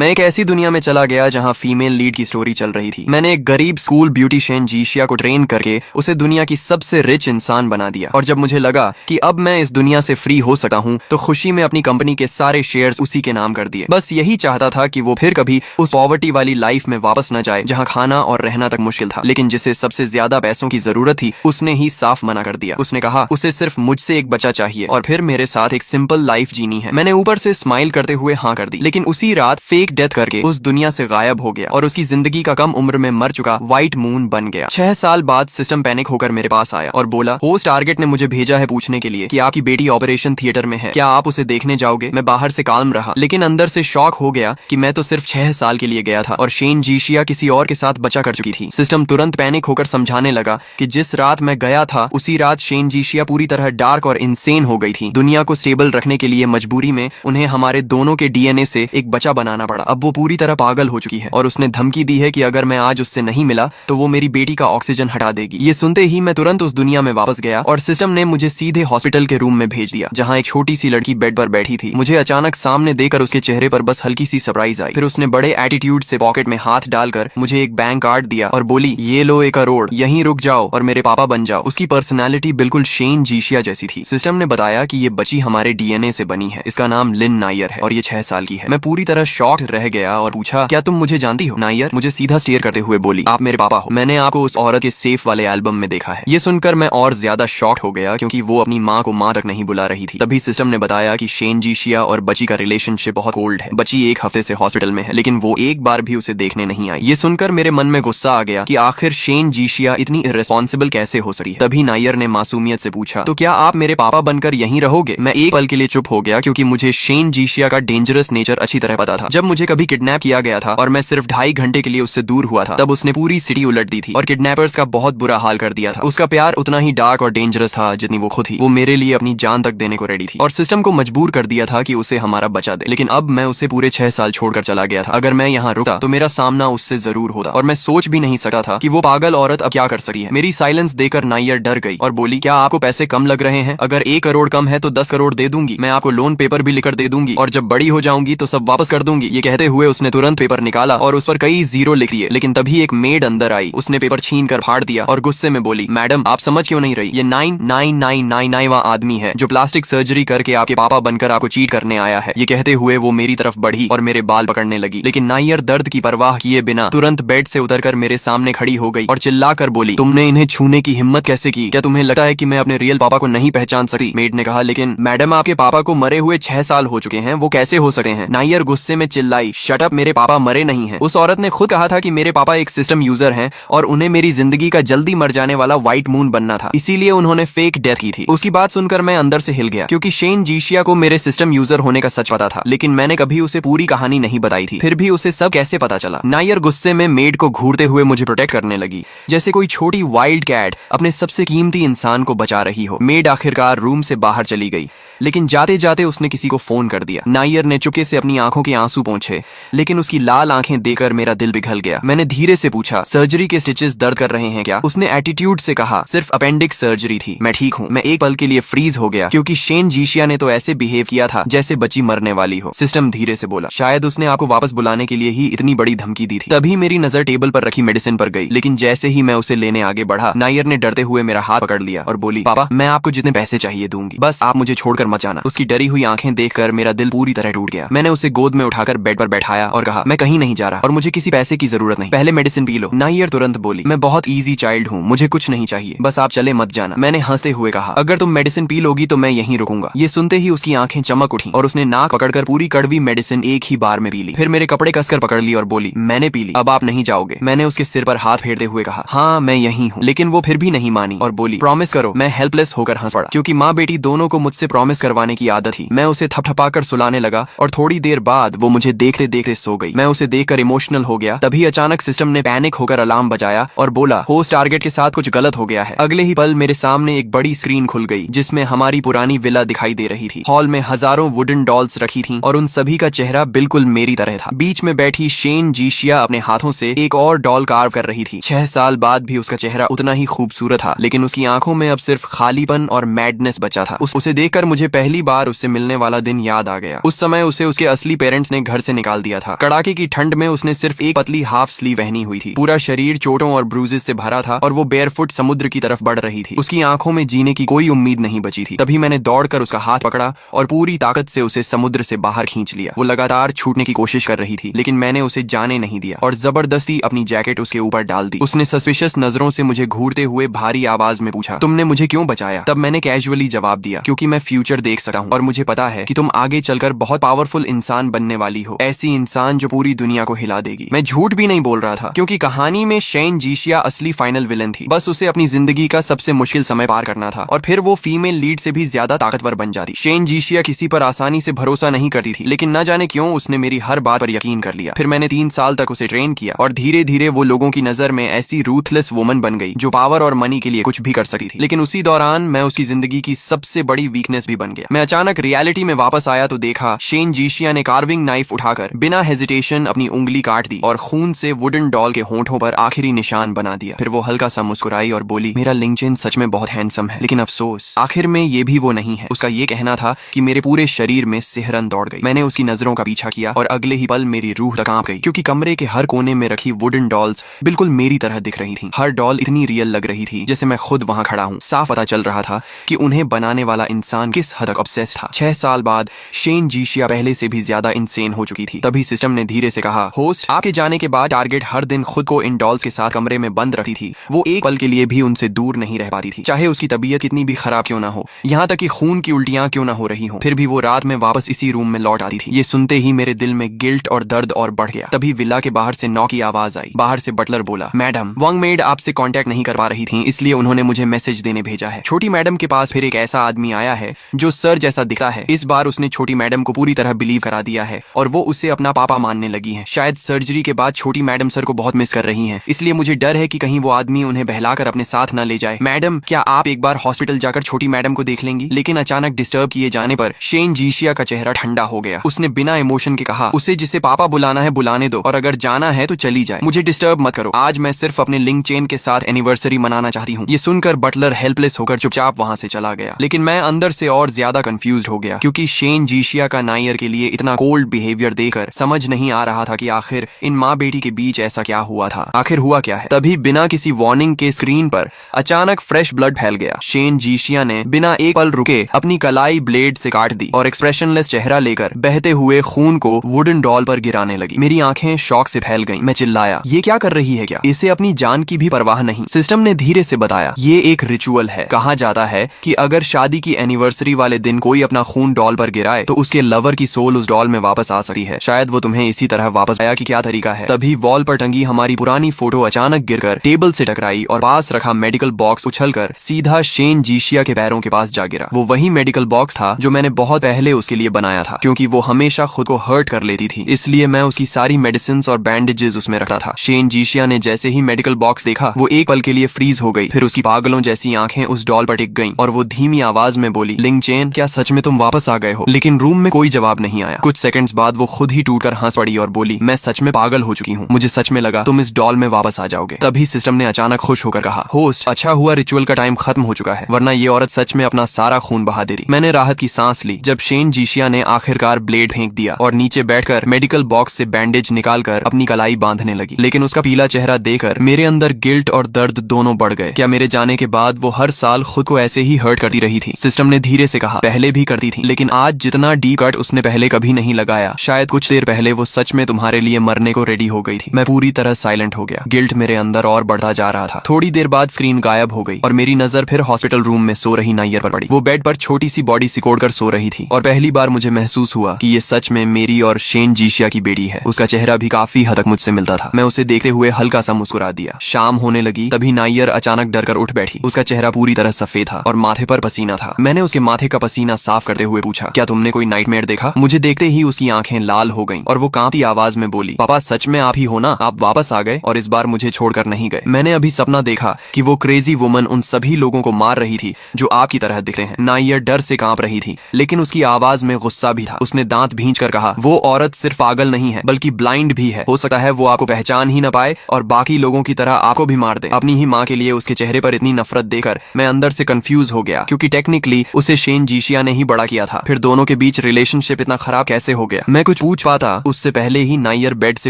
मैं एक ऐसी दुनिया में चला गया जहाँ फीमेल लीड की स्टोरी चल रही थी। मैंने एक गरीब स्कूल ब्यूटिशियन जीशिया को ट्रेन करके उसे दुनिया की सबसे रिच इंसान बना दिया। और जब मुझे लगा कि अब मैं इस दुनिया से फ्री हो सकता हूँ तो खुशी में अपनी कंपनी के सारे शेयर्स उसी के नाम कर दिए। बस यही चाहता था कि वो फिर कभी उस पॉवर्टी वाली लाइफ में वापस न जाए जहाँ खाना और रहना तक मुश्किल था। लेकिन जिसे सबसे ज्यादा पैसों की जरूरत थी उसने ही साफ मना कर दिया। उसने कहा उसे सिर्फ मुझसे एक बच्चा चाहिए और फिर मेरे साथ एक सिंपल लाइफ जीनी है। मैंने ऊपर से स्माइल करते हुए हाँ कर दी, लेकिन उसी रात फेक डेथ करके उस दुनिया से गायब हो गया और उसकी जिंदगी का कम उम्र में मर चुका व्हाइट मून बन गया। 6 साल बाद सिस्टम पैनिक होकर मेरे पास आया और बोला होस्ट टारगेट ने मुझे भेजा है पूछने के लिए कि आपकी बेटी ऑपरेशन थिएटर में है, क्या आप उसे देखने जाओगे। मैं बाहर से काल्म रहा लेकिन अंदर से शॉक हो गया कि मैं तो सिर्फ 6 साल के लिए गया था और शेन जीशिया किसी और के साथ बचा कर चुकी थी। सिस्टम तुरंत पैनिक होकर समझाने लगा कि जिस रात मैं गया था उसी रात शेन जीशिया पूरी तरह डार्क और इंसेन हो गई थी। दुनिया को स्टेबल रखने के लिए मजबूरी में उन्हें हमारे दोनों के डीएनए से एक बच्चा बनाना पड़ा। अब वो पूरी तरह पागल हो चुकी है और उसने धमकी दी है कि अगर मैं आज उससे नहीं मिला तो वो मेरी बेटी का ऑक्सीजन हटा देगी। ये सुनते ही मैं तुरंत उस दुनिया में वापस गया और सिस्टम ने मुझे सीधे हॉस्पिटल के रूम में भेज दिया जहाँ एक छोटी सी लड़की बेड पर बैठी थी। मुझे अचानक सामने देखकर उसके चेहरे पर बस हल्की सी सरप्राइज आई। फिर उसने बड़े एटीट्यूड से पॉकेट में हाथ डालकर मुझे एक बैंक कार्ड दिया और बोली ये लो 1 करोड़, यहीं रुक जाओ और मेरे पापा बन जाओ। उसकी पर्सनैलिटी बिल्कुल शेन जीशिया जैसी थी। सिस्टम ने बताया कि ये बच्ची हमारे डीएनए से बनी है। इसका नाम लिन नायर है और ये 6 साल की है। मैं पूरी तरह शॉक्ड रह गया और पूछा क्या तुम मुझे जानती हो। नायर मुझे सीधा स्टेयर करते हुए बोली आप मेरे पापा हो। मैंने आपको उस औरत के सेफ वाले एल्बम में देखा है। ये सुनकर मैं और ज्यादा शॉक्ड हो गया क्योंकि वो अपनी माँ को माँ तक नहीं बुला रही थी। तभी सिस्टम ने बताया कि शेन जीशिया और बच्ची का रिलेशनशिप बहुत कोल्ड है। बच्ची 1 हफ्ते से हॉस्पिटल में है लेकिन वो एक बार भी उसे देखने नहीं आई। ये सुनकर मेरे मन में गुस्सा आ गया कि आखिर शेन जीशिया इतनी इर्रेस्पॉन्सिबल कैसे हो सकती है। तभी नायर ने मासूमियत से पूछा तो क्या आप मेरे पापा बनकर यहीं रहोगे। मैं एक पल के लिए चुप हो गया क्योंकि मुझे शेन जीशिया का डेंजरस नेचर अच्छी तरह पता था। जब मुझे कभी किडनैप किया गया था और मैं सिर्फ 2.5 घंटे के लिए उससे दूर हुआ था तब उसने पूरी सिटी उलट दी थी और किडनैपर्स का बहुत बुरा हाल कर दिया था। उसका प्यार उतना ही डार्क और डेंजरस था जितनी वो खुद थी। वो मेरे लिए अपनी जान तक देने को रेडी थी और सिस्टम को मजबूर कर दिया था कि उसे हमारा बचा दे। लेकिन अब मैं उसे पूरे 6 साल छोड़कर चला गया था। अगर मैं यहाँ रुका तो मेरा सामना उससे जरूर होता और मैं सोच भी नहीं सकता था कि वो पागल औरत अब क्या कर सकती है। मेरी साइलेंस देकर नायर डर गई और बोली क्या आपको पैसे कम लग रहे हैं। अगर 1 करोड़ कम है तो 10 करोड़ दे दूंगी। मैं आपको लोन पेपर भी लिखकर दे दूंगी और जब बड़ी हो जाऊंगी तो सब वापस कर दूंगी। ये कहते हुए उसने तुरंत पेपर निकाला और उस पर कई जीरो लिख दिए। लेकिन तभी एक मेड अंदर आई। उसने पेपर छीन कर फाड़ दिया और गुस्से में बोली मैडम आप समझ क्यों नहीं रही। ये 99999वां आदमी है जो प्लास्टिक सर्जरी करके आपके पापा बनकर आपको चीट करने आया है। ये कहते हुए वो मेरी तरफ बढ़ी और मेरे बाल पकड़ने लगी। लेकिन नायर दर्द की परवाह किए बिना तुरंत बेड से उतरकर मेरे सामने खड़ी हो गई और चिल्लाकर बोली तुमने इन्हें छूने की हिम्मत कैसे की। क्या तुम्हें लगता है कि मैं अपने रियल पापा को नहीं पहचान सकती। मेड ने कहा लेकिन मैडम आपके पापा को मरे हुए 6 साल हो चुके हैं, वो कैसे हो सके हैं। नायर गुस्से में चिल्लाई शट अप, मेरे पापा मरे नहीं हैं। उस औरत ने खुद कहा था कि मेरे पापा एक सिस्टम यूजर हैं और उन्हें मेरी जिंदगी का जल्दी मर जाने वाला व्हाइट मून बनना था, इसीलिए उन्होंने फेक डेथ की थी। उसकी बात सुनकर मैं अंदर से हिल गया क्योंकि शेन जीशिया को मेरे सिस्टम यूजर होने का सच पता था लेकिन मैंने कभी उसे पूरी कहानी नहीं बताई थी। फिर भी उसे सब कैसे पता चला। नायर गुस्से में मेड को घूरते हुए मुझे प्रोटेक्ट करने लगी जैसे कोई छोटी वाइल्ड कैट अपने सबसे कीमती इंसान को बचा रही हो। मेड आखिरकार रूम से बाहर चली गई लेकिन जाते जाते उसने किसी को फोन कर दिया। नायर ने चुपके से अपनी आंखों के आंसू पोंछे लेकिन उसकी लाल आंखें देखकर मेरा दिल पिघल गया। मैंने धीरे से पूछा सर्जरी के स्टिचेस दर्द कर रहे हैं क्या। उसने एटीट्यूड से कहा सिर्फ अपेंडिक्स सर्जरी थी, मैं ठीक हूँ। मैं एक पल के लिए फ्रीज हो गया क्योंकि शेन जीशिया ने तो ऐसे बिहेव किया था जैसे बच्ची मरने वाली हो। सिस्टम धीरे से बोला शायद उसने आपको वापस बुलाने के लिए ही इतनी बड़ी धमकी दी थी। तभी मेरी नजर टेबल पर रखी मेडिसिन पर गई लेकिन जैसे ही मैं उसे लेने आगे बढ़ा नायर ने डरते हुए मेरा हाथ पकड़ लिया और बोली पापा मैं आपको जितने पैसे चाहिए दूंगी, बस आप मुझे छोड़कर मत जाना। उसकी डरी हुई आंखें देखकर मेरा दिल पूरी तरह टूट गया। मैंने उसे गोद में उठाकर बेड पर बैठाया और कहा मैं कहीं नहीं जा रहा और मुझे किसी पैसे की जरूरत नहीं, पहले मेडिसिन पी लो। नायर तुरंत बोली मैं बहुत इजी चाइल्ड हूँ, मुझे कुछ नहीं चाहिए, बस आप चले मत जाना। मैंने हंसते हुए कहा अगर तुम मेडिसिन पी लोगी तो मैं यहीं रुकूंगा। ये सुनते ही उसकी आंखें चमक उठी और उसने नाक पकड़कर पूरी कड़वी मेडिसिन एक ही बार में पी ली। फिर मेरे कपड़े कसकर पकड़ ली और बोली मैंने पी ली, अब आप नहीं जाओगे। मैंने उसके सिर पर हाथ फेरते हुए कहा हाँ मैं यहीं हूँ। लेकिन वो फिर भी नहीं मानी और बोली प्रॉमिस करो। मैं हेल्पलेस होकर हंस पड़ा क्योंकि माँ बेटी दोनों को मुझसे प्रॉमिस करवाने की आदत थी। मैं उसे थपथपाकर सुलाने लगा और थोड़ी देर बाद वो मुझे देखते देखते सो गई। मैं उसे देखकर इमोशनल हो गया। तभी अचानक सिस्टम ने पैनिक होकर अलार्म बजाया और बोला होस्ट टारगेट के साथ कुछ गलत हो गया है। अगले ही पल मेरे सामने एक बड़ी स्क्रीन खुल गई जिसमें हमारी पुरानी विला दिखाई दे रही थी। हॉल में हजारों वुडन डॉल्स रखी थीं और उन सभी का चेहरा बिल्कुल मेरी तरह था। बीच में बैठी शेन जीशिया अपने हाथों से एक और डॉल कार्व कर रही थी। 6 साल बाद भी उसका चेहरा उतना ही खूबसूरत था लेकिन उसकी आंखों में अब सिर्फ खालीपन और मैडनेस बचा था। उसे देखकर मुझे पहली बार उससे मिलने वाला दिन याद आ गया। उस समय उसे उसके असली पेरेंट्स ने घर से निकाल दिया था। कड़ाके की ठंड में उसने सिर्फ एक पतली हाफ स्लीव पहनी हुई थी। पूरा शरीर चोटों और ब्रूजेस से भरा था और वो बेयरफुट समुद्र की तरफ बढ़ रही थी। उसकी आंखों में जीने की कोई उम्मीद नहीं बची थी। तभी मैंने दौड़कर उसका हाथ पकड़ा और पूरी ताकत से उसे समुद्र से बाहर खींच लिया। वो लगातार छूटने की कोशिश कर रही थी, लेकिन मैंने उसे जाने नहीं दिया और जबरदस्ती अपनी जैकेट उसके ऊपर डाल दी। उसने सस्पिशियस नजरों से मुझे घूरते हुए भारी आवाज में पूछा, तुमने मुझे क्यों बचाया? तब मैंने कैजुअली जवाब दिया, क्योंकि मैं फ्यूचर देख सकता हूँ और मुझे पता है कि तुम आगे चलकर बहुत पावरफुल इंसान बनने वाली हो, ऐसी इंसान जो पूरी दुनिया को हिला देगी। मैं झूठ भी नहीं बोल रहा था, क्योंकि कहानी में शेन जीशिया असली फाइनल विलन थी। बस उसे अपनी जिंदगी का सबसे मुश्किल समय पार करना था और फिर वो फीमेल लीड से भी ज्यादा ताकतवर बन जाती। शेन जीशिया किसी पर आसानी से भरोसा नहीं करती थी, लेकिन न जाने क्यों उसने मेरी हर बात पर यकीन कर लिया। फिर मैंने 3 साल तक उसे ट्रेन किया और धीरे धीरे वो लोगों की नजर में ऐसी रूथलेस वुमन बन गई जो पावर और मनी के लिए कुछ भी कर सकती थी। लेकिन उसी दौरान मैं उसकी जिंदगी की सबसे बड़ी वीकनेस भी बन गया। मैं अचानक रियलिटी में वापस आया तो देखा शेन जीशिया ने कार्विंग नाइफ उठाकर बिना हेजिटेशन अपनी उंगली काट दी और खून से वुडन डॉल के होंठों पर आखिरी निशान बना दिया। फिर वो हल्का सा मुस्कुराई और बोली, मेरा लिंक्डइन सच में बहुत हैंडसम है, लेकिन अफसोस आखिर में ये भी वो नहीं है। उसका ये कहना था कि मेरे पूरे शरीर में सिहरन दौड़ गई। मैंने उसकी नजरों का पीछा किया और अगले ही पल मेरी रूह तक कांप गई, क्योंकि कमरे के हर कोने में रखी वुडन डॉल्स बिल्कुल मेरी तरह दिख रही थी। हर डॉल इतनी रियल लग रही थी जैसे मैं खुद वहां खड़ा हूँ। साफ पता चल रहा था कि उन्हें बनाने वाला इंसान किस हद तक ऑब्सेस्ड था। 6 साल बाद शेन जीशिया पहले से भी ज्यादा इंसेन हो चुकी थी। तभी सिस्टम ने धीरे से कहा, होस्ट, आपके जाने के बाद टारगेट हर दिन खुद को इन डॉल्स के साथ कमरे में बंद रखती थी। वो एक पल के लिए भी उनसे दूर नहीं रह पाती थी, चाहे उसकी तबीयत कितनी भी खराब क्यों ना हो, यहाँ तक कि खून की उल्टियां क्यों ना हो रही हो। फिर भी वो रात में वापस इसी रूम में लौट आती थी। ये सुनते ही मेरे दिल में गिल्ट और दर्द और बढ़ गया। तभी विला के बाहर से नॉक की आवाज आई। बाहर से बटलर बोला, मैडम, वांग मेड आपसे कांटेक्ट नहीं कर पा रही थी, इसलिए उन्होंने मुझे मैसेज देने भेजा है। छोटी मैडम के पास फिर एक ऐसा आदमी आया है जो सर जैसा दिखता है। इस बार उसने छोटी मैडम को पूरी तरह बिलीव करा दिया है और वो उसे अपना पापा मानने लगी है। शायद सर्जरी के बाद छोटी मैडम सर को बहुत मिस कर रही हैं, इसलिए मुझे डर है कि कहीं वो आदमी उन्हें बहलाकर अपने साथ न ले जाए। मैडम, क्या आप एक बार हॉस्पिटल जाकर छोटी मैडम को देख लेंगी? लेकिन अचानक डिस्टर्ब किए जाने पर शेन जीशिया का चेहरा ठंडा हो गया। उसने बिना इमोशन के कहा, उसे जिसे पापा बुलाना है बुलाने दो, और अगर जाना है तो चली जाए, मुझे डिस्टर्ब मत करो। आज मैं सिर्फ अपने लिंक चेन के साथ एनिवर्सरी मनाना चाहती हूँ। ये सुनकर बटलर हेल्पलेस होकर चुपचाप वहां से चला गया। लेकिन मैं अंदर से और ज्यादा कंफ्यूज हो गया, क्योंकि शेन जीशिया का नायर के लिए इतना कोल्ड बिहेवियर देकर समझ नहीं आ रहा था कि आखिर इन माँ बेटी के बीच ऐसा क्या हुआ था। आखिर हुआ क्या है? तभी बिना किसी वार्निंग के स्क्रीन पर अचानक फ्रेश ब्लड फैल गया। शेन जीशिया ने बिना एक पल रुके अपनी कलाई ब्लेड से काट दी और एक्सप्रेशनलेस चेहरा लेकर बहते हुए खून को वुडन डॉल पर गिराने लगी। मेरी आंखें शॉक से फैल गईं। मैं चिल्लाया, ये क्या कर रही है? क्या इसे अपनी जान की भी परवाह नहीं? सिस्टम ने धीरे से बताया, ये एक रिचुअल है। कहा जाता है कि अगर शादी की एनिवर्सरी वाले दिन कोई अपना खून डॉल पर गिराए तो उसके लवर की सोल उस डॉल में वापस आ सकती है। शायद वो तुम्हें इसी तरह वापस आया कि क्या तरीका है। तभी वॉल पर टंगी हमारी पुरानी फोटो अचानक गिरकर टेबल से टकराई और पास रखा मेडिकल बॉक्स उछलकर सीधा शेन जीशिया के पैरों के पास जा गिरा। वो वही मेडिकल बॉक्स था जो मैंने बहुत पहले उसके लिए बनाया था, क्योंकि वो हमेशा खुद को हर्ट कर लेती थी, इसलिए मैं उसकी सारी मेडिसिन और बैंडेजेस उसमें रखता था। शेन जीशिया ने जैसे ही मेडिकल बॉक्स देखा, वो एक पल के लिए फ्रीज हो गई। फिर उसकी पागलों जैसी आंखें उस डॉल पर टिक गईं और वो धीमी आवाज में बोली, लिंग चेन, क्या सच में तुम वापस आ गए हो? लेकिन रूम में कोई जवाब नहीं आया। कुछ सेकंड्स बाद वो खुद ही टूटकर हंस पड़ी और बोली, मैं सच में पागल हो चुकी हूँ। मुझे सच में लगा तुम इस डॉल में वापस आ जाओगे। तभी सिस्टम ने अचानक खुश होकर कहा, होस्ट, अच्छा हुआ रिचुअल का टाइम खत्म हो चुका है, वरना ये औरत सच में अपना सारा खून बहा देती। मैंने राहत की सांस ली जब शेन जीशिया ने आखिरकार ब्लेड फेंक दिया और नीचे बैठकर मेडिकल बॉक्स से बैंडेज निकालकर अपनी कलाई बांधने लगी। लेकिन उसका पीला चेहरा देखकर मेरे अंदर गिल्ट और दर्द दोनों बढ़ गए। क्या मेरे जाने के बाद वो हर साल खुद को ऐसे ही हर्ट करती रही थी? सिस्टम ने धीरे से कहा, पहले भी करती थी, लेकिन आज जितना डीप कट उसने पहले कभी नहीं लगाया। शायद कुछ देर पहले वो सच में तुम्हारे लिए मरने को रेडी हो गई थी। मैं पूरी तरह साइलेंट हो गया। गिल्ट मेरे अंदर और बढ़ता जा रहा था। थोड़ी देर बाद स्क्रीन गायब हो गई और मेरी नजर फिर हॉस्पिटल रूम में सो रही नायर पर पड़ी। वो बेड पर छोटी सी बॉडी सिकोड़कर सो रही थी और पहली बार मुझे महसूस हुआ कि ये सच में मेरी और शेन जीशिया की बेटी है। उसका चेहरा भी काफी हद तक मुझसे मिलता था। मैं उसे देखते हुए हल्का सा मुस्कुरा दिया। शाम होने लगी तभी नायर अचानक डरकर उठ बैठी। उसका चेहरा पूरी तरह सफेद था और माथे पर पसीना था। मैंने उसके माथे का पसीना साफ करते हुए पूछा, क्या तुमने कोई नाइटमेयर देखा? मुझे देखते ही उसकी आंखें लाल हो गईं और वो कांपती आवाज में बोली, पापा, सच में आप ही हो ना? आप वापस आ गए और इस बार मुझे छोड़कर नहीं गए। मैंने अभी सपना देखा कि वो क्रेजी वुमन उन सभी लोगों को मार रही थी जो आपकी तरह दिखते हैं। नायर डर से कांप रही थी, लेकिन उसकी आवाज में गुस्सा भी था। उसने दांत भींचकर कहा, वो औरत सिर्फ पागल नहीं है बल्कि ब्लाइंड भी है। हो सकता है वो आपको पहचान ही न पाए और बाकी लोगों की तरह आपको भी मार दे। अपनी ही माँ के लिए उसके चेहरे पर इतनी नफरत देखकर मैं अंदर से कंफ्यूज हो गया, क्योंकि टेक्निकली उसे शेन जीशिया ने ही बड़ा किया था। फिर दोनों के बीच रिलेशनशिप इतना खराब कैसे हो गया? मैं कुछ पूछ पाता उससे पहले ही नायर बेड से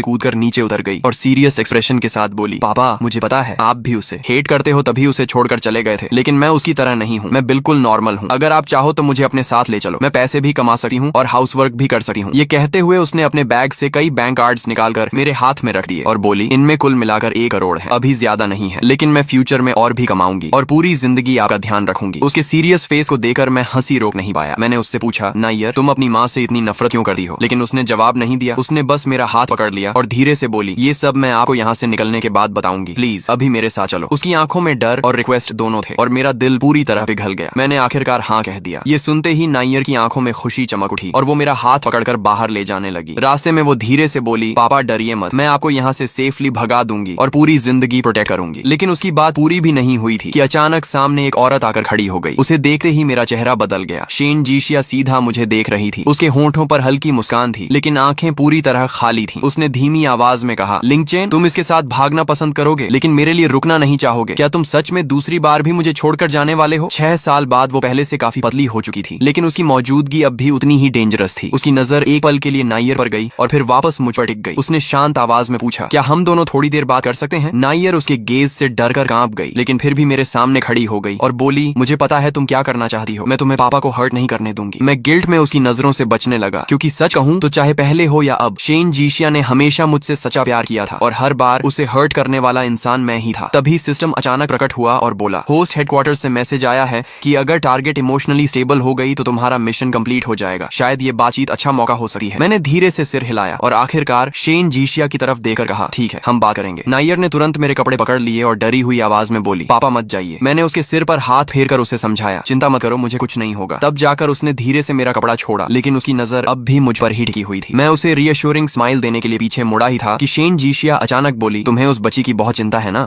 कूदकर नीचे उतर गई और सीरियस एक्सप्रेशन के साथ बोली, पापा मुझे पता है आप भी उसे हेट करते हो, तभी उसे छोड़कर चले गए थे, लेकिन मैं उसकी तरह नहीं हूँ। मैं बिल्कुल नॉर्मल हूँ। अगर आप चाहो तो मुझे अपने साथ ले चलो। मैं पैसे भी कमा सकती हूँ और हाउस वर्क भी कर सकती हूँ। ये कहते हुए उसने अपने बैग से कई बैंक कार्ड्स निकालकर मेरे हाथ में रख दिए और बोली, इनमें कुल मिलाकर 1 करोड़ है। अभी ज्यादा नहीं है, लेकिन मैं फ्यूचर में और भी कमाऊंगी और पूरी जिंदगी आपका ध्यान रखूंगी। उसके सीरियस फेस को देखकर मैं हंसी रोक नहीं पाया। मैंने उससे पूछा, नायर तुम अपनी माँ से इतनी नफरत क्यों करती हो? लेकिन उसने जवाब नहीं दिया। उसने बस मेरा हाथ पकड़ लिया और धीरे से बोली, ये सब मैं आपको यहाँ से निकलने के बाद बताऊंगी, प्लीज अभी मेरे साथ चलो। उसकी आंखों में डर और रिक्वेस्ट दोनों थे और मेरा दिल पूरी तरह पिघल गया। मैंने आखिरकार हाँ कह दिया। ये सुनते ही नायर की आंखों में खुशी चमक उठी और वो मेरा हाथ पकड़कर बाहर ले जाने लगी। रास्ते में वो धीरे से बोली, पापा डरिए मत, मैं आपको यहाँ से सेफली भगा दूंगी और पूरी जिंदगी प्रोटेक्ट करूंगी। लेकिन उसकी बात पूरी भी नहीं हुई थी कि अचानक सामने एक औरत आकर खड़ी हो गई। उसे देखते ही मेरा चेहरा बदल गया। शेन जीशिया सीधा मुझे देख रही थी। उसके होंठों पर हल्की मुस्कान थी, लेकिन आंखें पूरी तरह खाली थीं। उसने धीमी आवाज में कहा, लिंगचेन तुम इसके साथ भागना पसंद करोगे, लेकिन मेरे लिए रुकना नहीं चाहोगे? क्या तुम सच में दूसरी बार भी मुझे छोड़कर जाने वाले हो? 6 साल बाद वो पहले से काफी पतली हो चुकी थी, लेकिन उसकी मौजूदगी अब भी उतनी ही डेंजरस थी। उसकी नजर एक पल के लिए नायर पर गई और फिर वापस मुझ पर टिक गई। उसने शांत आवाज में पूछा, क्या हम दोनों थोड़ी देर बात कर सकते हैं? नायर उसके गेज से डर कर कांप गई, लेकिन फिर भी मेरे सामने खड़ी हो गई और बोली, मुझे पता है तुम क्या करना चाहती हो। मैं तुम्हें पापा को हर्ट नहीं करने दूंगी। मैं गिल्ट में उसकी नजरों से बचने लगा, क्योंकि सच कहूं तो चाहे पहले हो या अब, शेन जीशिया ने हमेशा मुझसे सच्चा प्यार किया था और हर बार उसे हर्ट करने वाला इंसान मैं ही था। तभी सिस्टम अचानक प्रकट हुआ और बोला, होस्ट हेडक्वार्टर से मैसेज आया है कि अगर टारगेट इमोशनली स्टेबल हो गई तो तुम्हारा मिशन कंप्लीट हो जाएगा। शायद ये बातचीत अच्छा मौका हो सकती है। मैंने धीरे से सिर हिलाया और आखिरकार शेन जीशिया की तरफ देखकर कहा, ठीक है हम बात करेंगे। नायर ने तुरंत मेरे कपड़े पकड़ लिए और डरी हुई आवाज में बोली, पापा मत जाइए। मैंने उसके सिर पर हाथ फेरकर उसे समझाया, चिंता मत करो, मुझे कुछ नहीं होगा। तब जाकर उसने धीरे से मेरा कपड़ा छोड़ा, लेकिन उसकी नजर अब भी मुझ पर ही टिकी हुई थी। मैं उसे रीअश्योरिंग स्माइल देने के लिए पीछे मुड़ा ही था कि शेन जीशिया अचानक बोली, तुम्हें उस बच्ची की बहुत चिंता है ना?